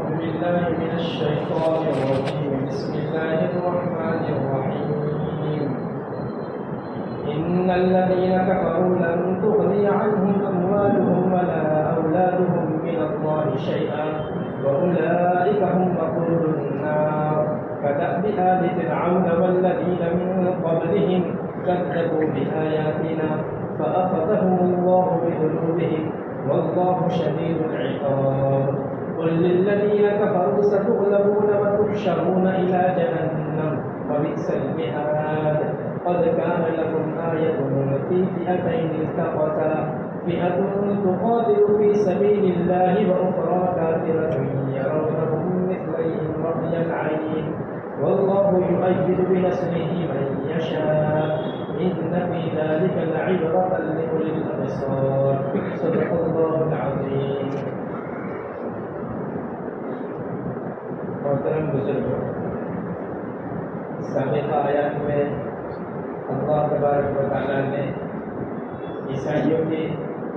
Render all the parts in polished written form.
بالله من الشيطان الرجيم. بسم الله الرحمن الرحيم. إن الذين كفروا لن تغني عنهم أموالهم ولا أولادهم من الله شيئا وأولئك هم وقود النار كدأب آل فرعون والذين من قبلهم كذبوا بآياتنا فأخذهم الله بذنوبهم والله شديد العقاب. قل للذين كفروا ستغلبون وتحشرون إلى جهنم وبئس المهاد. قد كان لكم آية في فئتين التقتا فئة تقاتل في سبيل الله وأخرى كافرة يرونهم مثليهم رأي العين والله يؤيد بنصره من يشاء إن في ذلك لعبرة لأولي الأبصار. صدق الله العظيم. محترم بزرگوں، سابقہ آیات میں اللہ تبارک و تعالیٰ نے عیسائیوں کے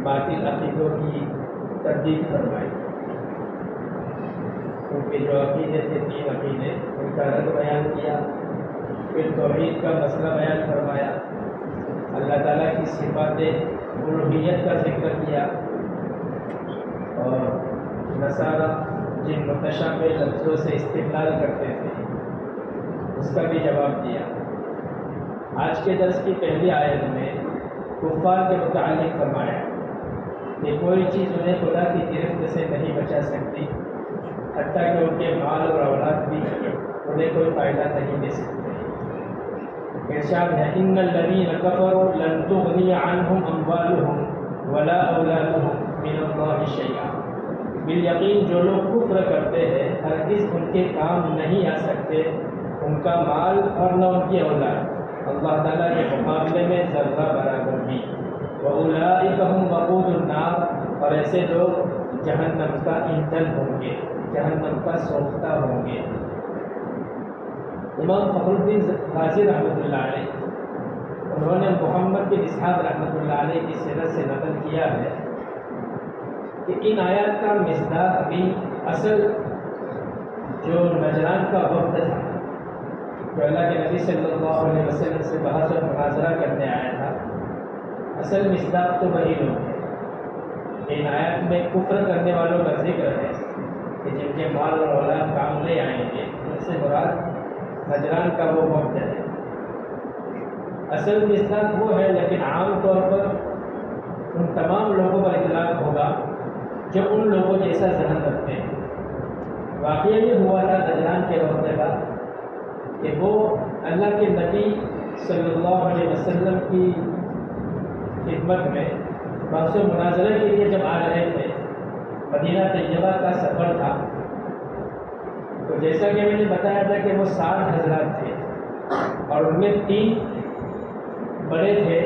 باطل عقیدوں کی تردید فرمائی. ان کے جو عقیدے تھے، 3 عقیدے، ان کا رد بیان کیا. پھر توحید کا مسئلہ بیان فرمایا. اللہ تعالیٰ کی صفات الوہیت کا ذکر کیا اور نصارہ جن متشابہ لفظوں سے استدلال کرتے تھے اس کا بھی جواب دیا. آج کے درس کی پہلی آیت میں کفار کے متعلق فرمایا کہ کوئی چیز انہیں خدا کی گرفت سے نہیں بچا سکتی، حتیٰ کہ ان کے مال اور اولاد بھی انہیں کوئی فائدہ نہیں دے سکتے. ارشاد ہے ان الذین کفروا لن تغنی عنہم اموالہم ولا اولادہم من اللہ شیئا. بالیقین جو لوگ کفر کرتے ہیں ہرگز ان کے کام نہیں آ سکتے ان کا مال اور نہ ان کی اولاد اللہ تعالیٰ کے مقابلے میں ذرہ برابر بھی. وَأُولَٰئِكَ هُمْ وَقُودُ النَّارِ. اور ایسے لوگ جہنم کا ایندھن ہوں گے، جہنم کا سوختہ ہوں گے. امام فخر الدین غازی رحمۃ اللہ علیہ انہوں نے محمد بن اسحاق رحمۃ اللہ علیہ کی سیرت سے نقل کیا ہے کہ ان آیات کا مصداق ابھی اصل جو نجران کا وقت تھا، جو اللہ کے نبی صلی اللہ علیہ وسلم سے بحث و مناظرہ کرنے آیا تھا، اصل مصداق تو وہی لوگ ہیں. ان آیات میں کفر کرنے والوں کا ذکر ہے کہ جن کے مال اور اولاد کام نہیں آئیں گے، ان سے مراد نجران کا وہ وقت ہے. اصل مصداق وہ ہے، لیکن عام طور پر ان تمام لوگوں پر اطلاق ہوگا جو ان لوگوں جیسا ذہن رکھتے ہیں. واقعہ یہ ہوا تھا نجران کے وقت کا کہ وہ اللہ کے نبی صلی اللہ علیہ وسلم کی خدمت میں بحث و مناظرہ کے لیے جب آ رہے تھے، مدینہ طیبہ کا سفر تھا. تو جیسا کہ میں نے بتایا تھا کہ وہ 60 حضرات تھے اور ان میں 3 بڑے تھے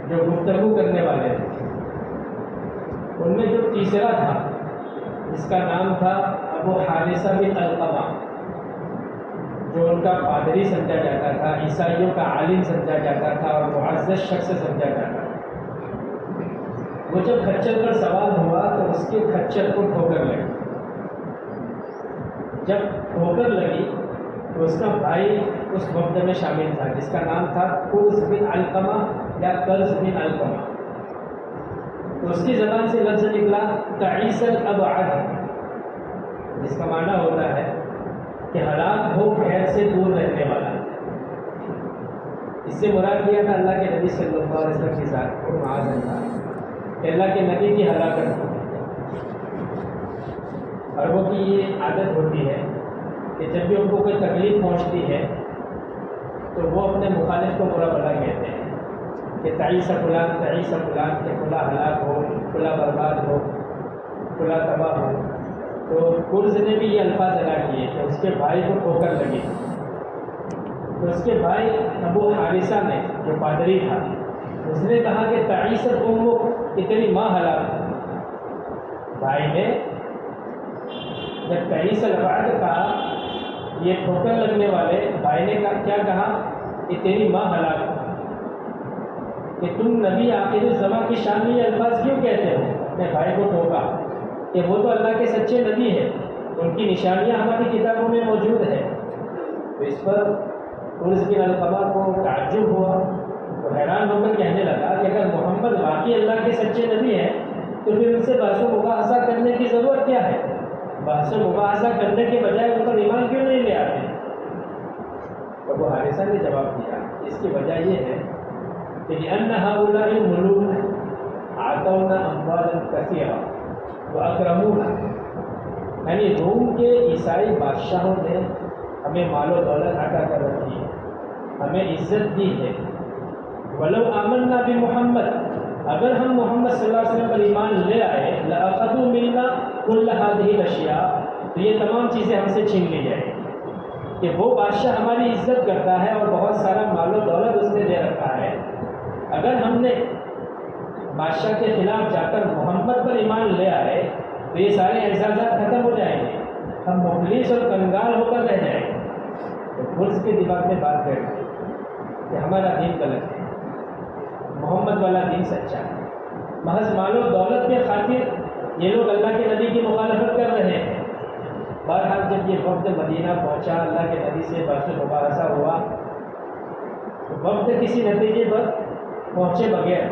جو گفتگو کرنے والے تھے. ان میں جو تیسرا تھا جس کا نام تھا ابو حارثہ بن علقمہ، جو ان کا پادری سمجھا جاتا تھا، عیسائیوں کا عالم سمجھا جاتا تھا اور معزز شخص سمجھا جاتا تھا. وہ جب کھچر پر سوار ہوا تو اس کے کھچر کو ٹھوکر لگی. جب ٹھوکر لگی تو اس کا بھائی اس وقت میں شامل تھا جس کا نام تھا قرز بن علقمہ یا قرز بن علقمہ. تو اس کی زبان سے لفظ نکلا تعیس الابعد، جس کا معنی ہوتا ہے کہ ہلاک ہو خیر سے دور رہنے والا. اس سے مراد کیا تھا اللہ کے نبی صلی اللہ علیہ وسلم کی ذات کو، معاذ اللہ، کہ اللہ کے نبی کی ہلاکت ہو. عربوں کی یہ عادت ہوتی ہے کہ جب بھی ان کو کوئی تکلیف پہنچتی ہے تو وہ اپنے مخالف کو برا بھلا کہتے ہیں کہ تعیس فلان، تعیس فلان، کہ فلاں ہلاک ہو، فلاں برباد ہو، فلاں تباہ ہو. تو قرز نے بھی یہ الفاظ ادا کیے کہ اس کے بھائی کو ٹھوکر لگی. تو اس کے بھائی ابو حارثہ نے جو پادری تھا اس نے کہا کہ تعیس امک، کہ تیری ماں ہلاک ہو. بھائی نے جب تعیس الابعد کہا، یہ ٹھوکر لگنے والے بھائی نے کیا کہا کہ تیری ماں ہلاک ہو. کہ تم نبی آخر الزماں کی شان میں یہ الفاظ کیوں کہتے ہو؟ اپنے بھائی کو ٹوکا کہ وہ تو اللہ کے سچے نبی ہے ان کی نشانیاں ہماری کتابوں میں موجود ہے۔ تو اس پر عرض کے علقمہ کو تعجب ہوا، تو حیران ہو کر کہنے لگا کہ اگر محمد واقعی اللہ کے سچے نبی ہیں تو پھر ان سے بحث و مباحثہ کرنے کی ضرورت کیا ہے؟ بحث و مباحثہ کرنے کے بجائے ان پر ایمان کیوں نہیں لے آتے؟ ابو حارثہ نے جواب دیا، اس کی وجہ یہ ہے کہ لأن هؤلاء الملوك اعطونا اموالا كثيرا واكرمونا، یعنی روم کے عیسائی بادشاہوں نے ہمیں مال و دولت عطا کر رکھی ہے، ہمیں عزت دی ہے۔ ولو آمنا بمحمد، اگر ہم محمد صلی اللہ علیہ وسلم پر ایمان لے آئے، لأخذوا منا كل هذه الاشیاء، تو یہ تمام چیزیں ہم سے چھین لی جائیں کہ وہ بادشاہ ہماری عزت کرتا ہے اور بہت سارا مال و دولت اس نے دے رکھا ہے، اگر ہم نے بادشاہ کے خلاف جا کر محمد پر ایمان لے آئے تو یہ سارے اعزازات ختم ہو جائیں گے، ہم مفلس اور کنگال ہو کر رہ جائیں گے۔ تو فرض کے دماغ میں بات بیٹھ گئی کہ ہمارا دین غلط ہے، محمد والا دین سچا ہے، محض مال و دولت کے خاطر یہ لوگ اللہ کے نبی کی مخالفت کر رہے ہیں۔ بہرحال جب یہ وفد مدینہ پہنچا، اللہ کے نبی سے بحث و مباحثہ ہوا، تو وفد کسی نتیجے پر پہنچے بغیر،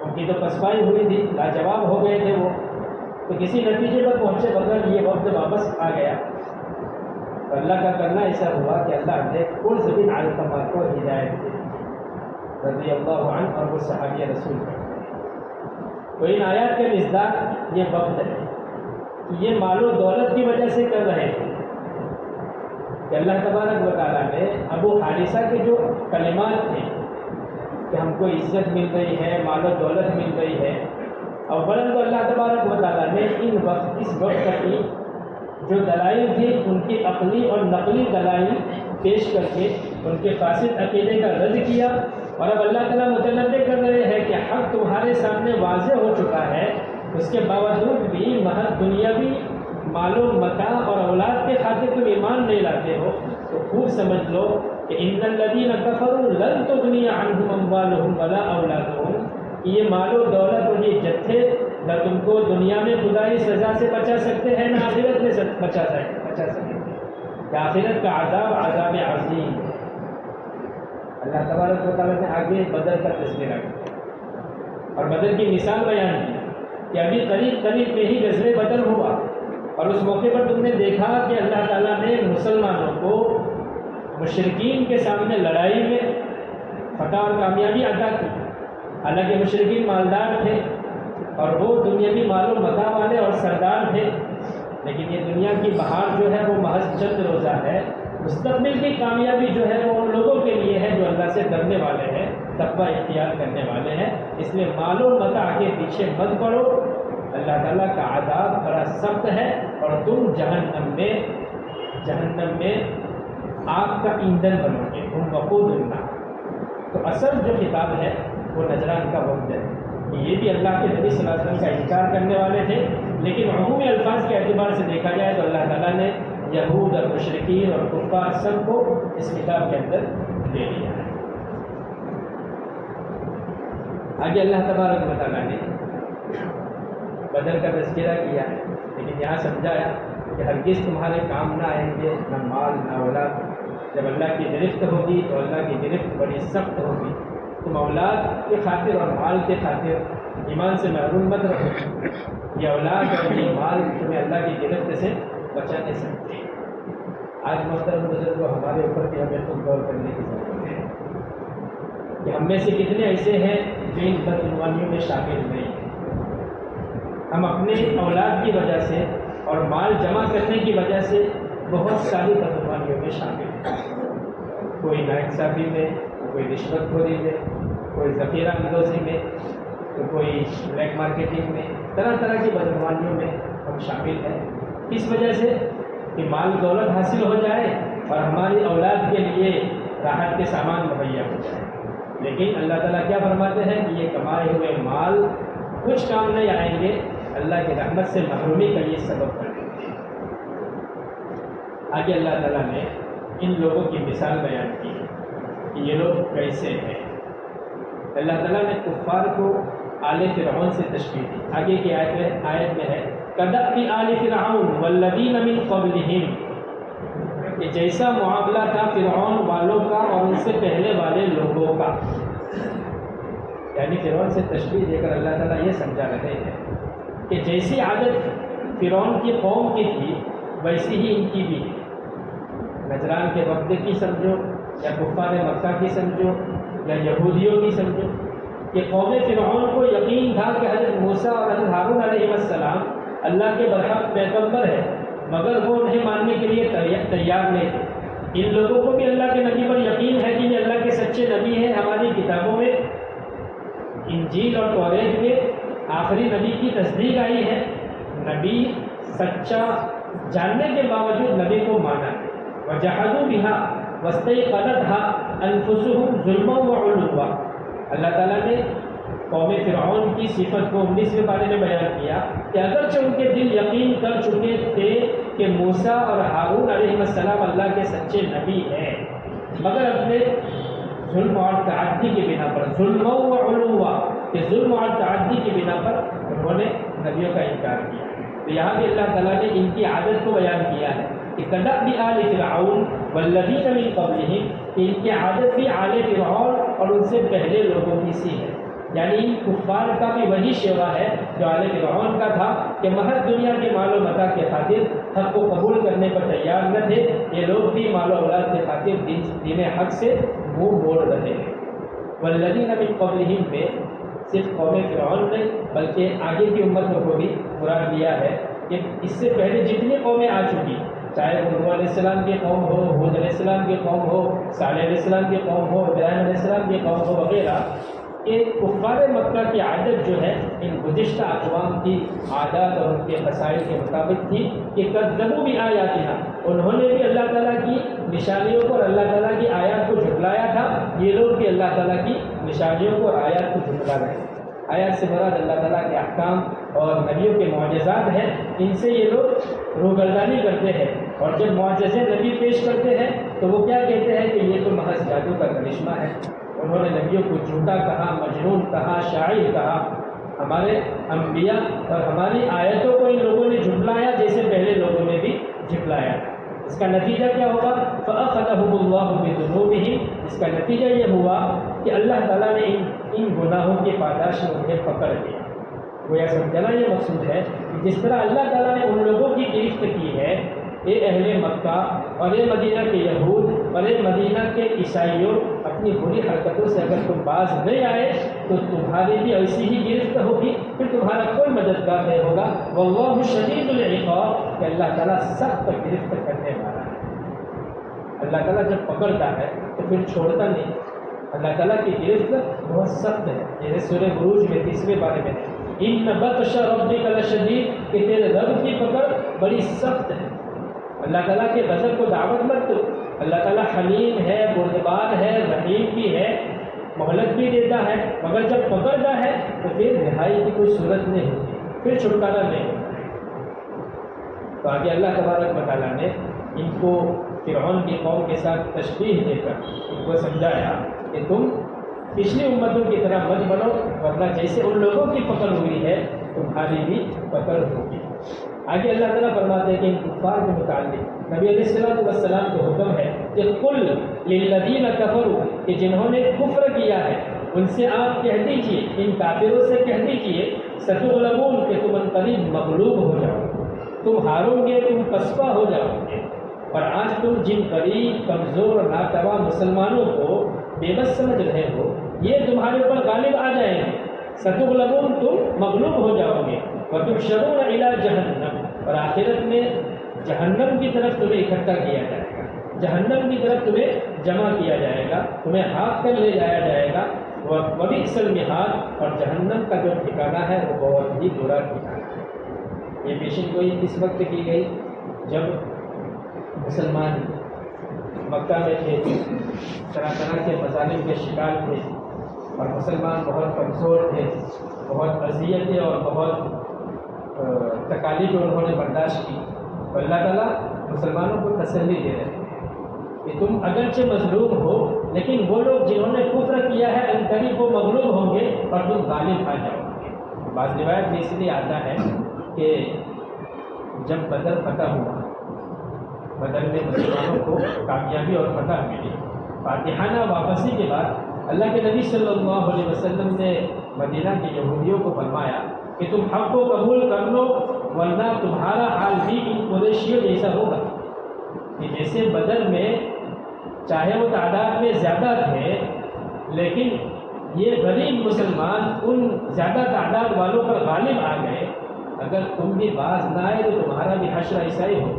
ان کی تو پسپائی ہوئی تھی، لاجواب ہو گئے تھے وہ، تو کسی نتیجے پر پہنچے بغیر یہ وفد واپس آ گیا۔ تو اللہ کا کرنا ایسا ہوا کہ اللہ نے عرض بن علقمہ کو ہدایت دی رضی اللہ عنہ، اور وہ صحابی رسول ہیں۔ تو ان آیات کے مصداق یہ وفد ہے، یہ مال و دولت کی وجہ سے کر رہے تھے کہ اللہ تبارک و تعالیٰ نے ابو حارثہ کے جو کلمات تھے کہ ہم کو عزت مل رہی ہے، مال و دولت مل رہی ہے، اولاً تو اللہ تبارک و تعالیٰ نے اس وقت کی جو دلائل تھی ان کی عقلی اور نقلی دلائل پیش کر کے ان کے فاسد عقیدے کا رد کیا، اور اب اللہ تعالیٰ متنبع کر رہے ہیں کہ حق تمہارے سامنے واضح ہو چکا ہے، اس کے باوجود بھی محض دنیاوی مال و متاع اور اولاد کے خاطر تم ایمان نہیں لاتے ہو، تو خوب سمجھ لو کہ ان الذین کفروا لن تغنی عنہم اموالہم ولا اولادہم، یہ مال و دولت اور یہ جتھے نہ تم کو دنیا میں خدائی سزا سے بچا سکتے ہیں، نہ آخرت میں بچا سکتے ہیں، کہ آخرت کا عذاب عذاب عظیم ہے۔ اللہ تبارک و تعالیٰ نے آگے بدر کا تذکرہ کیا اور بدر کی مثال بیان کی کہ ابھی قریب میں ہی غزوہ بدر ہوا، اور اس موقع پر تم نے دیکھا کہ اللہ تعالیٰ نے مسلمانوں کو مشرکین کے سامنے لڑائی میں فتح اور کامیابی عطا کی۔ حالانکہ مشرکین مالدار تھے اور وہ دنیاوی مال و متاع والے اور سردار تھے، لیکن یہ دنیا کی بہار جو ہے وہ محض چند روزہ ہے، مستقبل کی کامیابی جو ہے وہ ان لوگوں کے لیے ہے جو اللہ سے ڈرنے والے ہیں، تقویٰ اختیار کرنے والے ہیں۔ اس لیے مال و متاع کے پیچھے مت پڑو، اللہ تعالیٰ کا عذاب بڑا سخت ہے، اور تم جہنم میں آگ کا ایندھن بنو گے، تم وقود النار۔ تو اصل جو خطاب ہے وہ نجران کا وقت ہے، یہ بھی اللہ کے نبی صلی اللہ علیہ وسلم کا انکار کرنے والے تھے، لیکن عمومی الفاظ کے اعتبار سے دیکھا جائے تو اللہ تعالیٰ نے یہود اور مشرکین اور کفار سب کو اس کتاب کے اندر لے لیا ہے۔ آگے اللہ تبارک و تعالیٰ نے بدر کا تذکرہ کیا ہے، لیکن یہاں سمجھایا کہ ہرگز تمہارے کام نہ آئیں گے نہ مال نہ اولاد۔ جب اللہ کی گرفت ہوگی تو اللہ کی گرفت بڑی سخت ہوگی، تم اولاد کے خاطر اور مال کے خاطر ایمان سے محروم مت رہو، یہ اولاد اور یہ مال تمہیں اللہ کی گرفت سے بچا نہیں سکتے۔ آج محترم بزرگوں، ہمارے اوپر بھی ہمیں خود غور کرنے کی ضرورت ہے کہ ہم میں سے کتنے ایسے ہیں جو ان بدعنوانیوں میں شامل نہیں ہیں۔ ہم اپنے اولاد کی وجہ سے اور مال جمع کرنے کی وجہ سے بہت ساری بدعنوانیوں میں شامل ہیں، کوئی ناانصافی میں، کوئی رشوت خوری میں، کوئی ذخیرہ اندوزی میں، تو کوئی بلیک مارکیٹنگ میں، طرح طرح کی بدعنوانیوں میں ہم شامل ہیں۔ اس وجہ سے کہ مال دولت حاصل ہو جائے اور ہماری اولاد کے لیے راحت کے سامان مہیا ہو جائے، لیکن اللہ تعالیٰ کیا فرماتے ہیں کہ یہ کمائے ہوئے مال کچھ کام نہیں آئیں گے، اللہ کی رحمت سے محرومی کا یہ سبب بنے گے۔ آگے اللہ تعالیٰ نے ان لوگوں کی مثال بیان کی کہ یہ لوگ کیسے ہیں۔ اللہ تعالیٰ نے کفار کو آل فرعون سے تشبیہ دی۔ آگے کی آیت میں ہے کدأب آل فرعون والذین من قبلہم، کہ جیسا معاملہ تھا فرعون والوں کا اور ان سے پہلے والے لوگوں کا. یعنی فرعون سے تشبیہ دے کر اللہ تعالیٰ یہ سمجھا رہے ہیں کہ جیسی عادت فرعون کی قوم کی تھی ویسی ہی ان کی بھی ہے. نجران کے وقت کی سمجھو یا کفار مکہ کی سمجھو یا یہودیوں کی سمجھو، کہ قوم فرعون کو یقین تھا کہ حضرت موسیٰ اور حضرت ہارون علیہ السلام اللہ کے برحق پیغمبر ہے، مگر وہ انہیں ماننے کے لیے تیار نہیں تھے. ان لوگوں کو بھی اللہ کے نبی پر یقین ہے کہ یہ اللہ کے سچے نبی ہیں. ہماری کتابوں میں انجیل اور توریت میں آخری نبی کی تصدیق آئی ہے. نبی سچا جاننے کے باوجود نبی کو مانا. وَجَحَدُوا بِهَا وَاسْتَيْقَنَتْهَا أَنفُسُهُمْ ظُلْمًا وَعُلُوًّا. اللہ تعالیٰ نے قوم فرعون کی صفت کو 19ویں پارے میں بیان کیا کہ اگرچہ ان کے دل یقین کر چکے تھے کہ موسیٰ اور ہارون علیہ السلام اللہ کے سچے نبی ہیں، مگر اپنے ظلم اور تعدی کی بنا پر، ظلم و علوا، کہ ظلم اور تعدی کی بنا پر انہوں نے نبیوں کا انکار کیا. تو یہاں بھی اللہ تعالیٰ نے ان کی عادت کو بیان کیا ہے کہ کدأب آل فرعون والذین من قبلہم، کہ ان کی عادت بھی آل فرعون اور ان سے پہلے لوگوں کی سی ہے. یعنی ان کفار کا بھی وہی شیوا ہے جو آل فرعون کا تھا کہ محض دنیا کے مال و متاع کے خاطر حق کو قبول کرنے پر تیار نہ تھے. یہ لوگ بھی مال و اولاد کے خاطر دین حق سے منہ موڑ رہے ہیں. والذین من قبلہم میں صرف قوم فرعون نہیں بلکہ آگے کی امتوں کو بھی مراد دیا ہے کہ اس سے پہلے جتنی قومیں آ چکی، چاہے وہ نوح علیہ السلام کی قوم ہو، ہود علیہ السلام کی قوم ہو، صالح علیہ السلام کی قوم ہو، ابراہیم علیہ السلام کی قوم ہو وغیرہ، کہ کفار مکہ کی عادت جو ہے ان گزشتہ اقوام کی عادات اور ان کے مسائل کے مطابق تھی کہ کذبوا بآیاتنا، انہوں نے بھی اللہ تعالیٰ کی نشانیوں کو اور اللہ تعالیٰ کی آیات کو جھٹلایا تھا. یہ لوگ بھی اللہ تعالیٰ کی نشانیوں کو اور آیات کو جھٹلا رہے ہیں. آیات سے مراد اللہ تعالیٰ کے احکام اور نبیوں کے معجزات ہیں. ان سے یہ لوگ روگردانی کرتے ہیں اور جب معجزے نبی پیش کرتے ہیں تو وہ کیا کہتے ہیں کہ یہ تو محض جادو کا کرشمہ ہے. انہوں نے نبیوں کو جھوٹا کہا، مجنون کہا، شاعر کہا. ہمارے انبیاء اور ہماری آیتوں کو ان لوگوں نے جھٹلایا جیسے پہلے لوگوں نے بھی جھٹلایا. اس کا نتیجہ کیا ہوگا؟ فَأَخَذَهُمُ اللَّهُ بِذُنُوبِهِمْ. اس کا نتیجہ یہ ہوا کہ اللہ تعالیٰ نے ان گناہوں کی پاداش میں انہیں پکڑ لیا. وہ یہ سمجھنا یہ مقصود ہے کہ جس طرح اللہ تعالیٰ نے ان لوگوں کی گرفت کی ہے، اے اہل مکہ اور اے مدینہ کے یہود اور اے مدینہ کے عیسائیوں، اپنی بری حرکتوں سے اگر تم باز نہیں آئے تو تمہاری بھی ایسی ہی گرفت ہوگی، پھر تمہارا کوئی مددگار نہیں ہوگا. واللہ شدید العقاب، کہ اللہ تعالیٰ سخت گرفت کرنے والا ہے. اللہ تعالیٰ جب پکڑتا ہے تو پھر چھوڑتا نہیں. اللہ تعالیٰ کی گرفت بہت سخت ہے. جیسے سورہ بروج میں 30ویں بارے میں ان بطش ربک لشدید، کہ تیرے رب کی پکڑ بڑی سخت ہے. اللہ تعالیٰ کے غضب کو دعوت مت دو. اللہ تعالیٰ حلیم ہے، بردبار ہے، رحیم بھی ہے، مہلت بھی دیتا ہے، مگر جب پکڑتا ہے تو پھر رہائی کی کوئی صورت نہیں ہوتی، پھر چھٹکارا نہیں ہوتا. تو آگے اللہ تبارک و تعالیٰ نے ان کو فرعون کی قوم کے ساتھ تشبیہ دے کر ان کو سمجھایا کہ تم پچھلی امتوں کی طرح مت بنو، ورنہ جیسے ان لوگوں کی پکڑ ہوئی ہے تمہاری بھی پکڑ ہوگی. آگے اللہ تعالیٰ فرماتے ہیں کہ ان کفار کے متعلق نبی علیہ السلام کو حکم ہے کہ قل للذین کفروا، کہ جنہوں نے کفر کیا ہے ان سے آپ کہہ دیجئے، ان کافروں سے کہہ دیجئے، ستغلبون، کہ تم عنقریب مغلوب ہو جاؤ، تم ہارو گے، تم پسپا ہو جاؤ گے. اور آج تم جن غریب، کمزور اور ناتواں مسلمانوں کو بے بس سمجھ رہے ہو، یہ تمہارے اوپر غالب آ جائیں گے. ستغلبون، تم مغلوب ہو جاؤ گے. وتحشرون الی جہنم، اور آخرت میں جہنم کی طرف تمہیں اکٹھا کیا جائے گا، جہنم کی طرف تمہیں جمع کیا جائے گا، تمہیں ہاتھ کر لے جایا جائے گا. وبئس المہاد، اور جہنم کا جو ٹھکانہ ہے وہ بہت ہی برا ٹھکانہ ہے. یہ پیشن گوئی اس وقت کی گئی جب مسلمان مکہ میں تھے، طرح طرح کے مظالم کے شکار تھے اور مسلمان بہت کمزور تھے، بہت اذیتیں اور بہت تکالیف انہوں نے برداشت کی. تو اللہ تعالیٰ مسلمانوں کو تسلی دے رہے ہیں کہ تم اگرچہ مظلوم ہو لیکن وہ لوگ جنہوں نے کفر کیا ہے ان قریب وہ مغلوب ہوں گے اور تم غالب آ جاؤ گے. بعض روایت میں اس لیے آتا ہے کہ جب بدر فتح ہوا، بدر میں مسلمانوں کو کامیابی اور فتح ملی، فاتحانہ واپسی کے بعد اللہ کے نبی صلی اللہ علیہ وسلم نے مدینہ کے یہودیوں کو فرمایا کہ تم حق کو قبول کر لو ورنہ تمہارا حال بھی ان قریشیوں جیسا ہوگا، کہ جیسے بدر میں چاہے وہ تعداد میں زیادہ تھے لیکن یہ غریب مسلمان ان زیادہ تعداد والوں پر غالب آ گئے، اگر تم بھی باز نہ آئے تو تمہارا بھی حشر ایسا ہی ہو،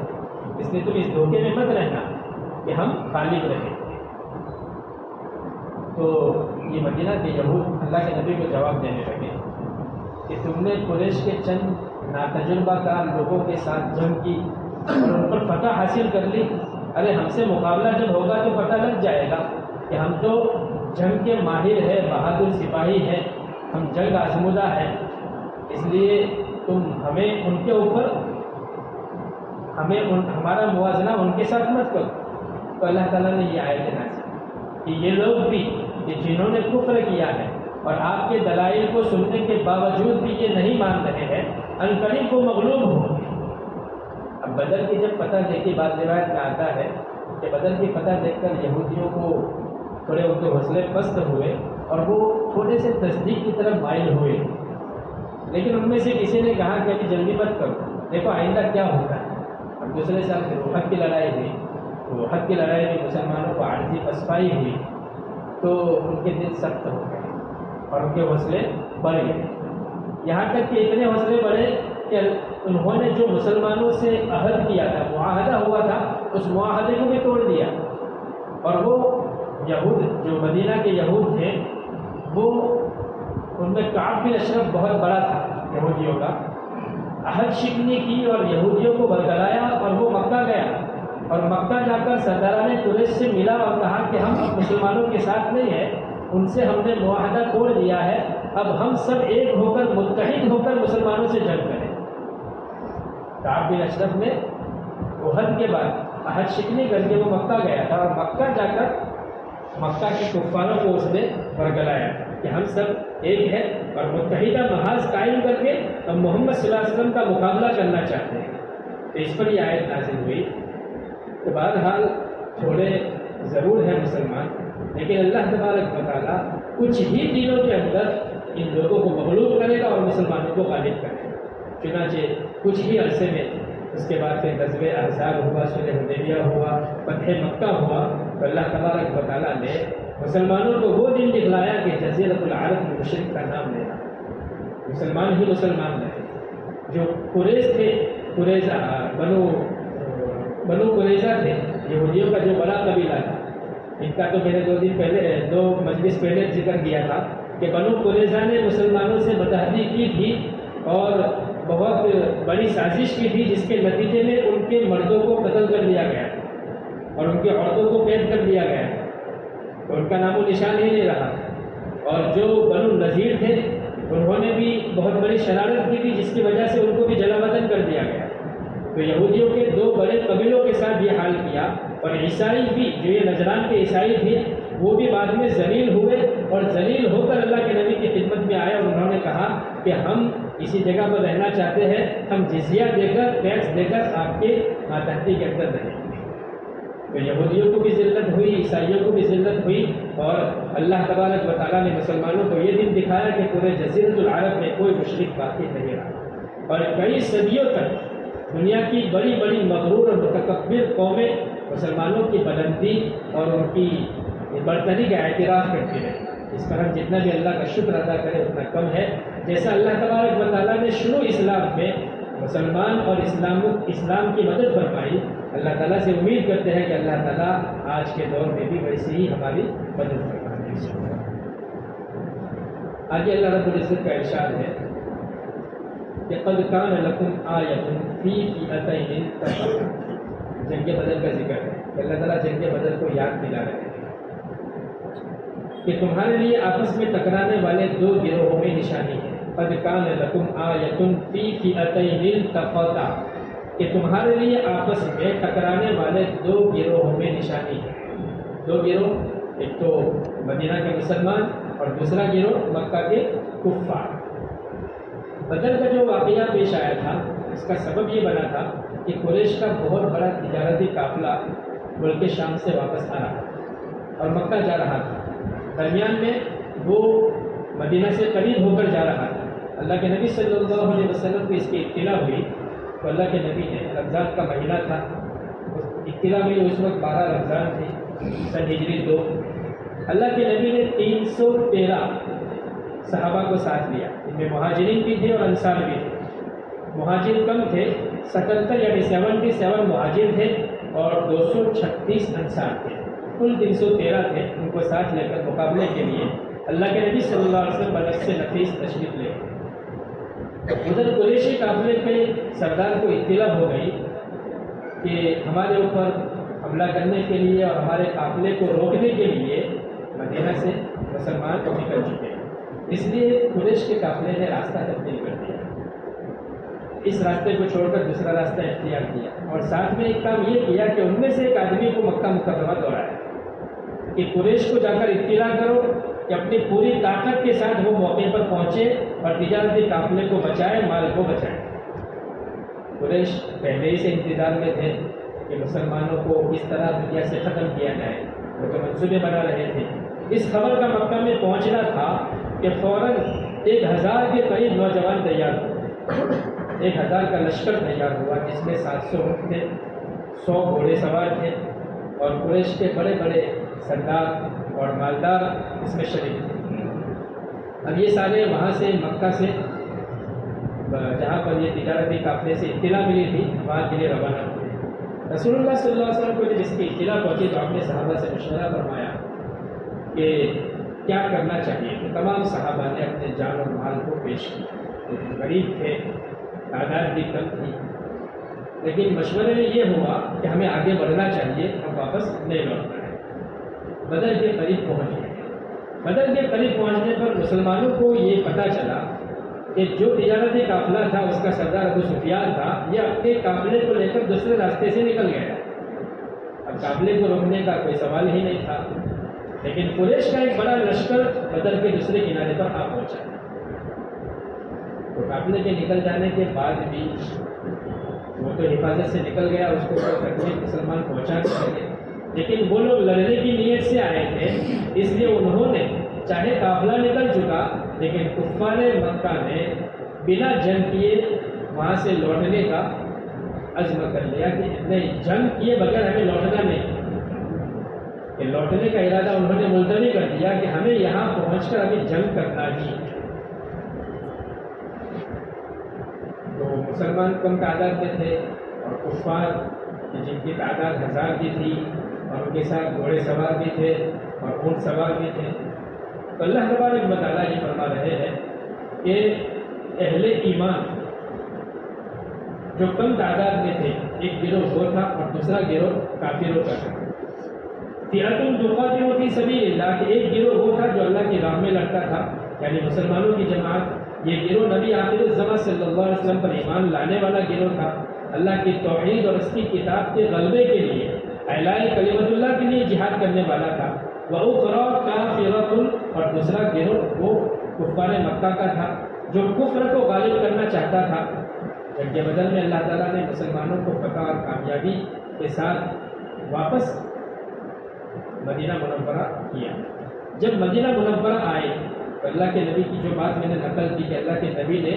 اس لیے تم اس دھوکے میں مت رہنا کہ ہم غالب رہیں۔ تو یہ مدینہ کے یہود اللہ کے نبی کو جواب دینے لگے کہ تم نے قریش کے چند ناتجربہ کار لوگوں کے ساتھ جنگ کی اور ان پر فتح حاصل کر لی، ارے ہم سے مقابلہ جب ہوگا تو پتہ لگ جائے گا کہ ہم تو جنگ کے ماہر ہیں، بہادر سپاہی ہیں، ہم جنگ آزمودہ ہیں، اس لیے تم ہمیں ان کے اوپر ہمارا موازنہ ان کے ساتھ مت کرو۔ تو اللہ تعالیٰ نے یہ آیت نازل کہ یہ لوگ بھی کہ جنہوں نے کفر کیا ہے اور آپ کے دلائل کو سننے کے باوجود بھی یہ نہیں مان رہے ہیں، عنقریب کو مغلوب ہو۔ اب بدر کی جب فتح دیکھی، بعض روایت میں آتا ہے کہ بدر کی فتح دیکھ کر یہودیوں کو تھوڑے ان کے حوصلے پست ہوئے اور وہ تھوڑے سے تصدیق کی طرف مائل ہوئے، لیکن ان میں سے کسی نے کہا کہ ابھی جلدی مت کرو، دیکھو آئندہ کیا ہوتا ہے۔ اب دوسرے سال پھر احد کی لڑائی ہوئی، تو احد کی لڑائی میں مسلمانوں کو عارضی پسپائی ہوئی، تو ان کے دل سخت ہو گئے اور ان کے حوصلے بڑھ گئے، یہاں تک کہ اتنے حوصلے بڑھے کہ انہوں نے جو مسلمانوں سے عہد کیا تھا، معاہدہ ہوا تھا، اس معاہدے کو بھی توڑ دیا، اور وہ یہود جو مدینہ کے یہود تھے، وہ ان میں کعب بن اشرف بہت بڑا تھا یہودیوں کا، عہد شکنی کی اور یہودیوں کو برگلایا اور وہ مکہ گیا، اور مکہ جا کر سرداران قریش سے ملا اور کہا کہ ہم اب مسلمانوں کے ساتھ نہیں ہیں، ان سے ہم نے معاہدہ توڑ دیا ہے، اب ہم سب ایک ہو کر متحد ہو کر مسلمانوں سے جنگ کریں۔ کعب بن اشرف نے احد کے بعد عہد شکنی کر کے وہ مکہ گیا تھا، اور مکہ جا کر مکہ کے کفاروں کو اس نے برگلایا کہ ہم سب ایک ہیں اور متحدہ محاذ قائم کر کے ہم محمد صلی اللہ علیہ وسلم کا مقابلہ کرنا چاہتے ہیں۔ تو اس پر یہ آیت نازل ہوئی کہ بہرحال تھوڑے ضرور ہیں مسلمان، لیکن اللہ تبارک و تعالیٰ کچھ ہی دنوں کے اندر ان لوگوں کو مغلوب کرے گا اور مسلمانوں کو غالب کرے گا۔ چنانچہ کچھ ہی عرصے میں اس کے بعد پھر غزوہ احزاب ہوا، صلح حدیبیہ ہوا، فتح مکہ ہوا، تو اللہ تبارک و تعالیٰ نے مسلمانوں کو وہ دن دکھلایا کہ جزیرۃ العرب میں مشرک کا نام لینا، مسلمان ہی مسلمان رہے۔ جو قریش تھے، بنو قریظہ تھے، یہودیوں کا جو بڑا قبیلہ تھا، ان کا تو میں نے دو مجلس پہلے ذکر کیا تھا کہ بنو قریظہ نے مسلمانوں سے متحدی کی تھی اور بہت بڑی سازش کی تھی، جس کے نتیجے میں ان کے مردوں کو قتل کر دیا گیا اور ان کی عورتوں کو قید کر دیا گیا، ان کا نام و نشان ہی نہیں رہا۔ اور جو بنو نذیر تھے، انہوں نے بھی بہت بڑی شرارت کی تھی، جس کی وجہ سے ان کو بھی جلا وطن کر دیا گیا۔ تو یہودیوں کے دو بڑے قبیلوں کے ساتھ یہ حال کیا، اور عیسائی بھی جو یہ نجران کے عیسائی تھے، وہ بھی بعد میں ذلیل ہوئے اور ذلیل ہو کر اللہ کے نبی کی خدمت میں آئے، اور انہوں نے کہا کہ ہم اسی جگہ پر رہنا چاہتے ہیں، ہم جزیہ دے کر، ٹیکس دے کر آپ کے ماتحتی کے اندر رہیں گے۔ تو یہودیوں کو بھی ذلت ہوئی، عیسائیوں کو بھی ذلت ہوئی، اور اللہ تبارک و تعالیٰ نے مسلمانوں کو یہ دن دکھایا کہ پورے جزیرۃ العرب میں کوئی مشرک باقی نہیں رہا، اور کئی صدیوں تک دنیا کی بڑی بڑی مغرور اور متکبر قومیں مسلمانوں کی بلندی اور ان کی برتری کا اعتراف کرتی رہی۔ اس پر ہم جتنا بھی اللہ کا شکر ادا کریں اتنا کم ہے۔ جیسا اللہ تبارک و تعالیٰ نے شروع اسلام میں مسلمان اور اسلام کی مدد فرمائی، اللہ تعالیٰ سے امید کرتے ہیں کہ اللہ تعالیٰ آج کے دور میں بھی ویسے ہی ہماری مدد فرمائے۔ آگے اللہ رب العزت کا ارشاد ہے کہ قد کان لکم آیۃ فی فئتین التقتا، جنگ بدر کا ذکر ہے کہ اللہ تعالیٰ جنگ بدر کو یاد دلا رہے ہیں کہ تمہارے لیے آپس میں ٹکرانے والے دو گروہوں میں نشانی ہے۔ قد کان لکم آیۃ فی فئتین التقتا، کہ تمہارے لیے آپس میں ٹکرانے والے دو گروہوں میں نشانی ہے۔ دو گروہ، ایک تو مدینہ کے مسلمان اور دوسرا گروہ مکہ کے کفار۔ بدر کا جو واقعہ پیش آیا تھا، اس کا سبب یہ بنا تھا کہ قریش کا بہت بڑا تجارتی قافلہ ملک شام سے واپس آ رہا تھا اور مکہ جا رہا تھا۔ درمیان میں وہ مدینہ سے قریب ہو کر جا رہا تھا۔ اللہ کے نبی صلی اللہ علیہ وسلم کو اس کی اطلاع ہوئی تو اللہ کے نبی نے، رمضان کا مہینہ تھا، اطلاع ہوئی، اس وقت 12 رمضان تھی، سن ہجری 2۔ اللہ کے نبی نے 313 صحابہ کو ساتھ لیا، ان میں مہاجرین بھی تھے اور انصار بھی تھے۔ مہاجر کم تھے، 77 یعنی 77 مہاجر تھے اور 236 انصار تھے، کل 313 تھے۔ ان کو ساتھ لے کر مقابلے کے لیے اللہ کے نبی صلی اللہ علیہ وسلم بنفس نفیس تشریف لے گئے۔ ادھر قریشی قافلے کے سردار کو اطلاع ہو گئی کہ ہمارے اوپر حملہ کرنے کے لیے اور ہمارے قافلے کو روکنے کے لیے مدینہ سے مسلمان کو نکل چکے ہیں، اس لیے قریش کے قافلے نے راستہ تبدیل کر دیا، اس راستے کو چھوڑ کر دوسرا راستہ اختیار کیا، اور ساتھ میں ایک کام یہ کیا کہ ان میں سے ایک آدمی کو مکہ مکرمہ دوڑایا کہ قریش کو جا کر اطلاع کرو کہ اپنی پوری طاقت کے ساتھ وہ موقع پر پہنچے اور تجارتی قافلے کو بچائے، مال کو بچائے۔ قریش پہلے ہی سے انتظار میں تھے کہ مسلمانوں کو کس طرح دنیا سے ختم کیا جائے، وہ تو منصوبے بنا رہے تھے۔ اس خبر کا مکہ میں پہنچنا تھا کہ فوراً 1000 کے قریب نوجوان تیار ہوئے، 1000 کا لشکر تیار ہوا، جس میں 700 اونٹ تھے، 100 گھوڑے سوار تھے، اور قریش کے بڑے بڑے سردار اور مالدار اس میں شریک تھے۔ اب یہ سارے وہاں سے مکہ سے جہاں پر یہ تجارتی قافلے سے اطلاع ملی تھی وہاں کے لیے روانہ ہوئے۔ رسول اللہ صلی اللہ علیہ وسلم کو جب اس کی اطلاع پہنچی تو آپ نے صحابہ سے مشورہ فرمایا کہ کیا کرنا چاہیے۔ تو تمام صحابہ نے اپنے جان اور مال کو پیش کیا، غریب تھے، تعداد بھی کم تھی، لیکن مشورے میں یہ ہوا کہ ہمیں آگے بڑھنا چاہیے، ہم واپس نہیں لوٹنا ہے۔ بدر کے قریب پہنچ گئے۔ بدر کے قریب پہنچنے پر مسلمانوں کو یہ پتہ چلا کہ جو تجارتی قافلہ تھا اس کا سردار ابو سفیان تھا، یہ اپنے قافلے کو لے کر دوسرے راستے سے نکل گیا۔ اب قافلے کو روکنے کا کوئی سوال ہی نہیں تھا، لیکن قریش کا ایک بڑا لشکر بدر کے دوسرے کنارے پر آ پہنچا۔ تو قافلے کے نکل جانے کے بعد بھی وہ تو حفاظت سے نکل گیا، اس کو کوئی تکلیف مسلمان پہنچا نہیں سکے، لیکن وہ لوگ لڑنے کی نیت سے آئے تھے، اس لیے انہوں نے چاہے قافلہ نکل چکا لیکن کفار مکہ نے بنا جنگ کیے وہاں سے لوٹنے کا عزم کر لیا کہ نہیں، جنگ کیے بغیر ہمیں لوٹنا نہیں، کہ لوٹنے کا ارادہ انہوں نے ملتوی کر دیا کہ ہمیں یہاں پہنچ کر ابھی جنگ کرنا ہی۔ تو مسلمان کم تعداد میں تھے اور کفار جن کی تعداد 1000 کی تھی اور ان کے ساتھ گھوڑے سوار بھی تھے اور اونٹ سوار بھی تھے۔ تو اللہ تبارک و تعالیٰ یہ فرما رہے ہیں کہ اہل ایمان جو کم تعداد میں تھے، ایک گروہ وہ تھا اور دوسرا گروہ کافروں کا تھا۔ فئۃ تقاتل فی سبیل اللہ، کہ ایک گروہ وہ تھا جو اللہ کی راہ میں لڑتا تھا، یعنی مسلمانوں کی جماعت۔ یہ گروہ نبی آخر الزماں صلی اللہ علیہ وسلم پر ایمان لانے والا گروہ تھا، اللہ کی توحید اور اس کی کتاب کے غلبے کے لیے، اعلاء کلمت اللہ کے لیے جہاد کرنے والا تھا۔ وَأُخْرَىٰ كَافِرَةٌ، اور دوسرا گروہ وہ کفار مکہ کا تھا جو کفر کو غالب کرنا چاہتا تھا۔ جنگ بدر میں اللہ تعالیٰ نے مسلمانوں کو فتح اور کامیابی کے ساتھ واپس مدینہ منورہ کیا۔ جب مدینہ منورہ آئے تو اللہ کے نبی کی جو بات میں نے نقل کی کہ اللہ کے نبی نے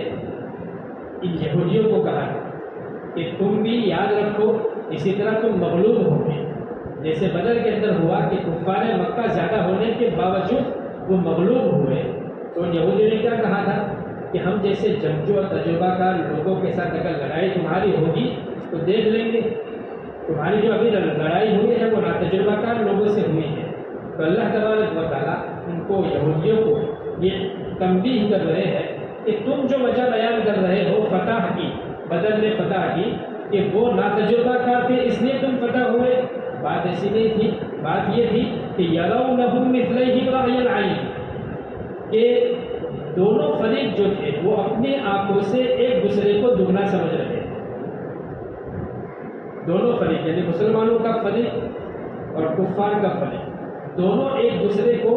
ان یہودیوں کو کہا کہ تم بھی یاد رکھو اسی طرح تم مغلوب ہو گے، جیسے بدر کے اندر ہوا کہ کفار مکہ زیادہ ہونے کے باوجود وہ مغلوب ہوئے۔ تو یہودیوں نے کیا کہا تھا کہ ہم جیسے جنگجو اور تجربہ کار لوگوں کے ساتھ اگر لڑائی تمہاری ہوگی تو دیکھ لیں گے، تمہاری جو ابھی لڑائی ہوئی ہے وہ ناتجربہ کار لوگوں سے ہوئی ہے۔ تو اللہ تبارک و تعالیٰ ان کو یہودیوں کو یہ تنبیہ کر رہے ہیں کہ تم جو وجہ بیان کر رہے ہو فتح کی، بدر میں فتح کی، کہ وہ ناتجربہ کار تھے اس لیے تم فتح ہوئے، بات ایسی نہیں تھی۔ بات یہ تھی کہ یرونہم مثلیہم رأی العین، کہ دونوں فریق جو تھے وہ اپنی آنکھوں سے ایک دوسرے کو دگنا سمجھ رہے تھے۔ دونوں فریق یعنی مسلمانوں کا فریق اور کفار کا فریق، دونوں ایک دوسرے کو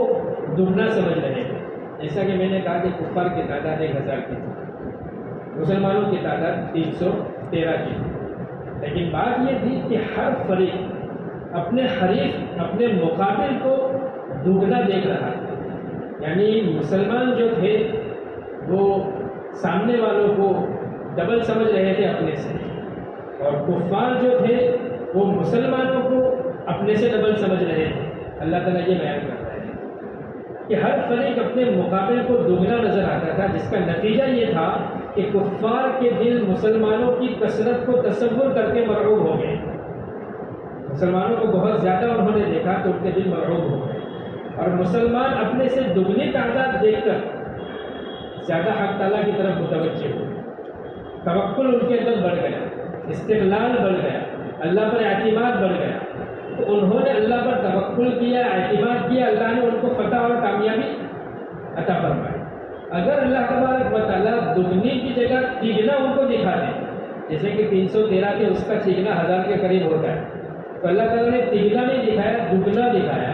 دگنا سمجھ رہے تھے۔ جیسا کہ میں نے کہا کہ کفار کی تعداد 1000 کی تھی، مسلمانوں کی تعداد 300 13 کی تھی، لیکن بات یہ تھی کہ ہر فریق اپنے حریف اپنے مقابل کو دوگنا دیکھ رہا تھا، یعنی مسلمان جو تھے وہ سامنے والوں کو ڈبل سمجھ رہے تھے اپنے سے، اور کفار جو تھے وہ مسلمانوں کو اپنے سے ڈبل سمجھ رہے تھے۔ اللہ تعالیٰ یہ بیان کرتا ہے کہ ہر فریق اپنے مقابل کو دوگنا نظر آتا تھا، جس کا نتیجہ یہ تھا کہ کفار کے دل مسلمانوں کی کثرت کو تصور کر کے مرعوب ہو گئے۔ مسلمانوں کو بہت زیادہ انہوں نے دیکھا تو ان کے دل مرعوب ہو گئے، اور مسلمان اپنے سے دگنی تعداد دیکھ کر زیادہ حق تعالیٰ کی طرف متوجہ ہوئے، توکل ان کے اندر بڑھ گیا، استقلال بڑھ گیا، اللہ پر اعتماد بڑھ گیا، تو انہوں نے اللہ پر توکل کیا، اعتماد کیا، اللہ نے ان کو فتح اور کامیابی عطا فرمائی۔ اگر اللہ تبارک و تعالیٰ دگنی کی جگہ تیگنا ان کو دکھا دے، جیسے کہ 313 کے اس کا تیگنا 1000 کے قریب ہوتا ہے، تو اللہ تعالیٰ نے تیگنا نہیں دکھایا، دگنا دکھایا۔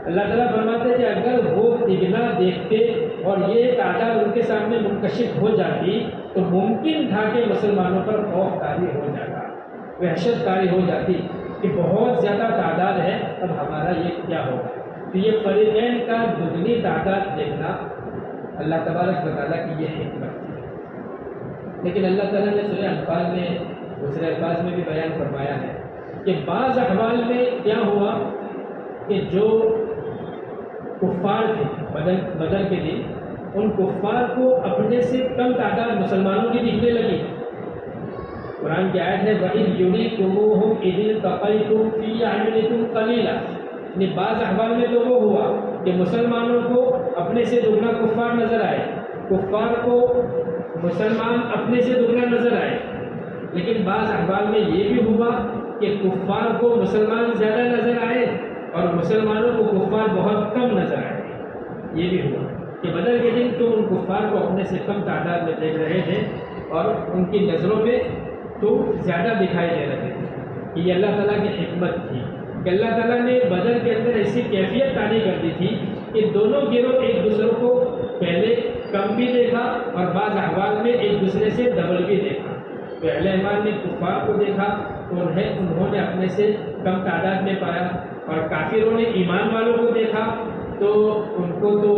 اللہ تعالیٰ فرماتے ہیں کہ اگر وہ تیگنا دیکھتے اور یہ تعداد ان کے سامنے منکشف ہو جاتی تو ممکن تھا کہ مسلمانوں پر خوف طاری ہو جاتا، وحشت طاری ہو جاتی کہ بہت زیادہ تعداد ہے، اب ہمارا یہ کیا ہوگا۔ تو یہ فریقین کا دگنی تعداد دیکھنا اللہ تبارک و تعالیٰ کی یہ حکمت ہے۔ لیکن اللہ تعالیٰ نے سورہ انفال میں دوسرے الفاظ میں بھی بیان فرمایا ہے کہ بعض احوال میں کیا ہوا کہ جو کفار تھے بدر کے دن، ان کفار کو اپنے سے کم تعداد مسلمانوں کی دکھنے لگی۔ قرآن کی آیت ہے وَإِذْ يُرِيكُمُوهُمْ إِذِ الْتَقَيْتُمْ فِي أَعْيُنِكُمْ قَلِيلًا، یعنی بعض احوال میں تو وہ ہوا کہ مسلمانوں کو اپنے سے دگنا کفار نظر آئے، کفار کو مسلمان اپنے سے دگنا نظر آئے، لیکن بعض احوال میں یہ بھی ہوا کہ کفار کو مسلمان زیادہ نظر آئے اور مسلمانوں کو کفار بہت کم نظر آئے۔ یہ بھی ہوا کہ بدر کے دن تو ان کفار کو اپنے سے کم تعداد میں دیکھ رہے تھے اور ان کی نظروں میں تو زیادہ دکھائی دے رہے تھے۔ یہ اللہ تعالیٰ کی حکمت تھی کہ اللہ تعالیٰ نے بدر کے اندر ایسی کیفیت تاری کر دی تھی کہ دونوں گروہ ایک دوسرے کو پہلے کم بھی دیکھا اور بعض احوال میں ایک دوسرے سے ڈبل بھی دیکھا۔ تو اہل ایمان نے کفار کو دیکھا تو انہوں نے اپنے سے کم تعداد میں پایا، اور کافروں نے ایمان والوں کو دیکھا تو ان کو تو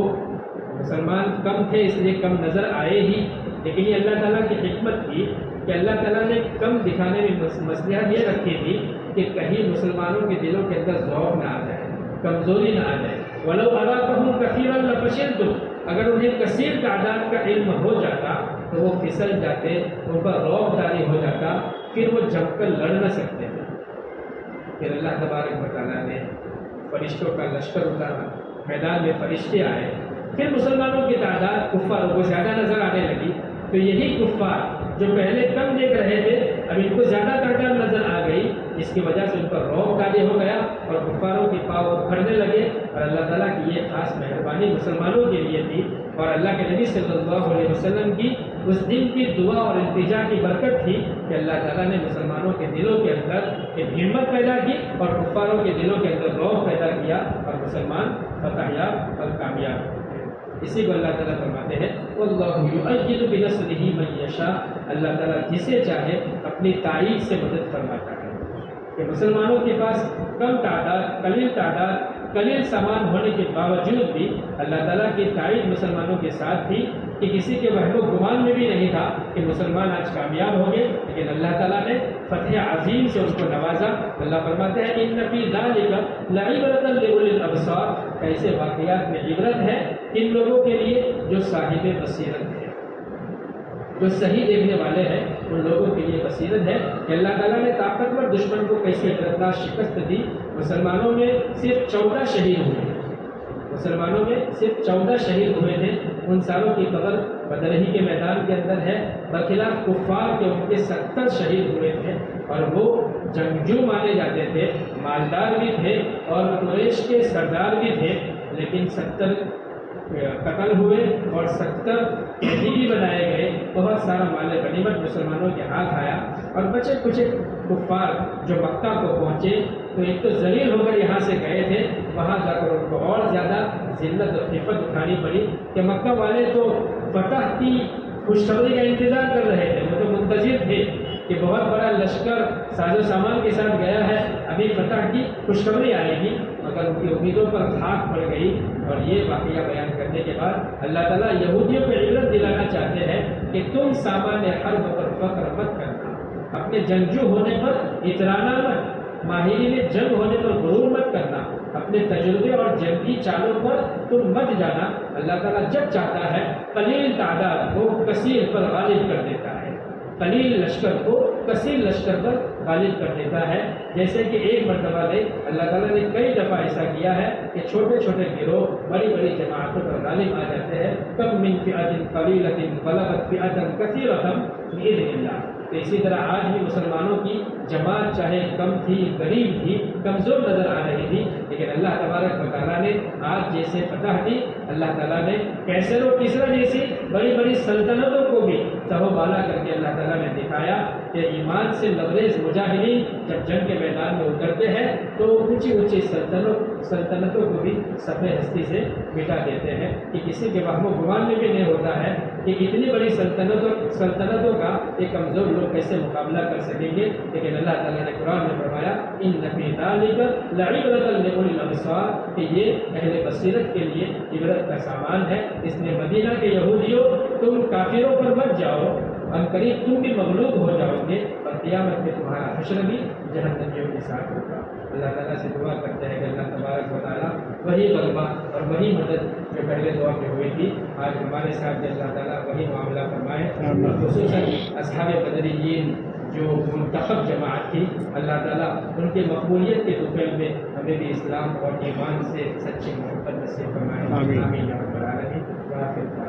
مسلمان کم تھے اس لیے کم نظر آئے ہی، لیکن یہ اللہ تعالیٰ کی حکمت تھی کہ اللہ تعالیٰ نے کم دکھانے میں مصلحت یہ رکھی تھی کہ کہیں مسلمانوں کے دلوں کے اندر ضعف نہ آ جائے، کمزوری نہ آ جائے۔ وَلَوْ أَرَاكَهُمْ كَثِيرًا لَفَشِلْتُمْ، اگر انہیں کثیر تعداد کا علم ہو جاتا تو وہ پھسل جاتے، ان پر رعب طاری ہو جاتا، پھر وہ جم کر لڑ نہ سکتے تھے۔ پھر اللہ تبارک و تعالیٰ نے فرشتوں کا لشکر اتارا، میدان میں فرشتے آئے، پھر مسلمانوں کی تعداد کفاروں کو زیادہ نظر آنے لگی، تو یہی کفار جو پہلے کم دیکھ رہے تھے اب ان کو زیادہ تعداد نظر آ گئی، جس کی وجہ سے ان پر رعب طاری ہو گیا اور کفاروں کے پاؤں اکھڑنے لگے۔ اور اللہ تعالیٰ کی یہ خاص مہربانی مسلمانوں کے لیے تھی، اور اللہ کے نبی صلی اللہ علیہ وسلم کی اس دن کی دعا اور التجا کی برکت تھی کہ اللہ تعالیٰ نے مسلمانوں کے دلوں کے اندر ایک ہمت پیدا کی اور کفاروں کے دلوں کے اندر رعب پیدا کیا، اور مسلمان فتح یاب اور کامیاب ہوئے۔ اسی کو اللہ تعالیٰ فرماتے ہیں وَاللَّهُ يُؤَيِّدُ بِنَصْرِهِ مَن يَشَاءُ، اللہ تعالیٰ جسے چاہے اپنی تائید سے مدد فرماتا ہے۔ کہ مسلمانوں کے پاس کم تعداد، قلیل سامان ہونے کے باوجود بھی اللہ تعالیٰ کی تائید مسلمانوں کے ساتھ تھی کہ کسی کے وہم و گمان میں بھی نہیں تھا کہ مسلمان آج کامیاب ہوں گے، لیکن اللہ تعالیٰ نے فتح عظیم سے ان کو نوازا۔ اللہ فرماتے ہیں إِنَّ فِي ذَلِكَ لَعِبْرَةً لِأُولِي الْأَبْصَارِ، ایسے واقعات میں عبرت ہے ان لوگوں کے لیے جو صاحب بصیرت ہے، جو صحیح دیکھنے والے ہیں، ان لوگوں کے لیے بصیرت ہے کہ اللہ تعالیٰ نے طاقتور دشمن کو کیسے عبرتناک شکست دی۔ مسلمانوں میں صرف 14 شہید ہوئے، مسلمانوں میں صرف 14 شہید ہوئے تھے۔ ان ساروں کی قبر بدر ہی کے میدان کے اندر ہے، برخلاف کفار کے ان کے 70 شہید ہوئے تھے، اور وہ جنگجو مانے جاتے تھے، مالدار بھی تھے اور قریش کے سردار بھی تھے، لیکن 70 قتل ہوئے اور 70 قیدی بھی بنائے گئے۔ بہت سارا مال غنیمت مسلمانوں کے ہاتھ آیا، اور بچے کچھ کفار جو مکہ کو پہنچے تو ایک تو ذلیل ہو کر یہاں سے گئے تھے، وہاں جا کر ان کو اور زیادہ ذلت اور خفت اٹھانی پڑی کہ مکہ والے تو فتح کی خوشخبری کا انتظار کر رہے تھے، وہ تو منتظر تھے کہ بہت بڑا لشکر ساز و سامان کے ساتھ گیا ہے، ابھی فتح کی خوشخبری آئے گی، مگر ان کی امیدوں پر دھاک پڑ گئی۔ اور یہ واقعہ بیان کرنے کے بعد اللہ تعالیٰ یہودیوں کو عبرت دلانا چاہتے ہیں کہ تم سامان حرب پر فخر مت کرنا، اپنے جنگجو ہونے پر اترانا مت، ماہرین جنگ ہونے پر غرور مت کرنا، اپنے تجربے اور جنگی چالوں پر تم مت جانا۔ اللہ تعالیٰ جب چاہتا ہے قلیل تعداد کو کثیر پر غالب کر دیتا ہے، قلیل لشکر کو کثیر لشکر پر غالب کر دیتا ہے۔ جیسے کہ ایک مرتبہ میں اللہ تعالیٰ نے کئی دفعہ ایسا کیا ہے کہ چھوٹے چھوٹے گروہ بڑی بڑی جماعتوں پر غالب آ جاتے ہیں۔ کم من فئۃ قلیلۃ غلبت فئۃ کثیرۃ بإذن اللہ۔ تو اسی طرح آج بھی مسلمانوں کی جماعت چاہے کم تھی، غریب تھی، کمزور نظر آ رہی تھی، لیکن اللہ تبارک و تعالیٰ نے آج جیسے فتح دی، اللہ تعالیٰ نے کیسر و کسرا جیسی بڑی بڑی سلطنتوں کو بھی سر و بالا کر کے اللہ تعالیٰ نے دکھایا کہ ایمان سے لبریز مجاہدین جب جنگ کے میدان میں اترتے ہیں تو اونچی اونچی سلطنتوں کو بھی صفحہ ہستی سے مٹا دیتے ہیں، کہ کسی کے وہم و گمان میں بھی نہیں ہوتا ہے کہ اتنی بڑی سلطنتوں کا ایک کمزور لوگ کیسے مقابلہ کر سکیں گے۔ لیکن اللہ تعالیٰ نے قرآن میں فرمایا ان فی ذلک لعبرۃ لأولی الابصار، کہ یہ اہل بصیرت کے لیے عبرت کا سامان ہے۔ اس نے مدینہ کے یہودیوں تم کافروں پر مت جاؤ، ان قریب تم بھی مغلوب ہو جاؤ گے اور قیامت میں تمہارا حشر بھی جہنمیوں کے ساتھ ہوگا۔ اللہ تعالیٰ سے دعا کرتے ہیں کہ اللہ تبارک و تعالیٰ وہی غلبہ اور وہی مدد جو پہلے دعا میں ہوئی تھی آج ہمارے ساتھ اللہ تعالیٰ وہی معاملہ فرمائے، اور خصوصاً اصحاب بدریین جو منتخب جماعت تھی، اللہ تعالیٰ ان کی مقبولیت کے طفیل میں ہمیں بھی اسلام اور ایمان سے سچی محبت نصیب فرمائے۔ آمین یا رب العالمین۔